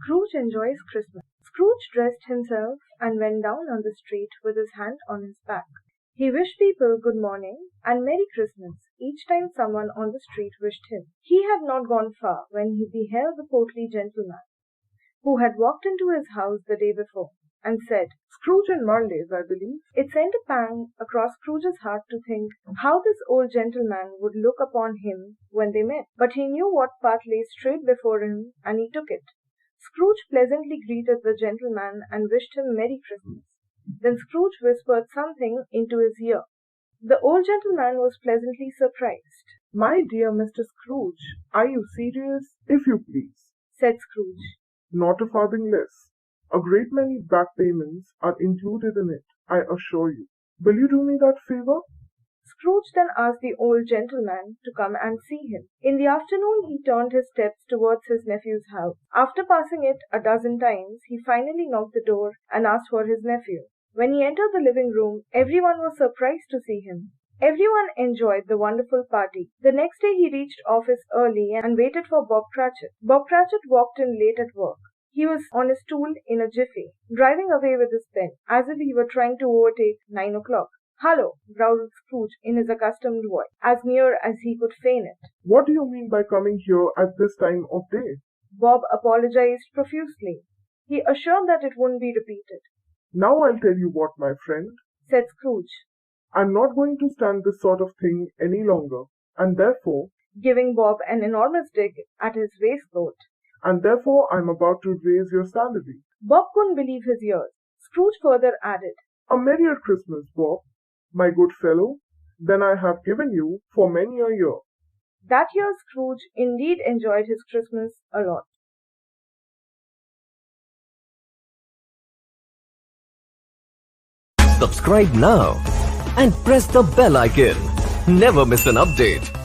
Scrooge Enjoys Christmas. Scrooge dressed himself and went down on the street with his hand on his back. He wished people good morning and Merry Christmas each time someone on the street wished him. He had not gone far when he beheld the portly gentleman who had walked into his house the day before and said, "Scrooge and Mondays, I believe." It sent a pang across Scrooge's heart to think how this old gentleman would look upon him when they met. But he knew what path lay straight before him, and he took it. Scrooge pleasantly greeted the gentleman and wished him Merry Christmas. Then Scrooge whispered something into his ear. The old gentleman was pleasantly surprised. "My dear Mr. Scrooge, are you serious?" "If you please," said Scrooge. "Not a farthing less. A great many back payments are included in it, I assure you. Will you do me that favor?" Scrooge then asked the old gentleman to come and see him. In the afternoon he turned his steps towards his nephew's house. After passing it a dozen times, he finally knocked the door and asked for his nephew. When he entered the living room, everyone was surprised to see him. Everyone enjoyed the wonderful party. The next day he reached office early and waited for Bob Cratchit. Bob Cratchit walked in late at work. He was on his stool in a jiffy, driving away with his pen, as if he were trying to overtake 9 o'clock. "Hallo," growled Scrooge in his accustomed voice, as near as he could feign it. "What do you mean by coming here at this time of day?" Bob apologized profusely. He assured that it wouldn't be repeated. "Now I'll tell you what, my friend," said Scrooge. "I'm not going to stand this sort of thing any longer, and therefore, giving Bob an enormous dig at his waistcoat, I'm about to raise your salary." Bob couldn't believe his ears. Scrooge further added, "A merrier Christmas, Bob, my good fellow, than I have given you for many a year." That year Scrooge indeed enjoyed his Christmas a lot. Subscribe now and press the bell icon. Never miss an update.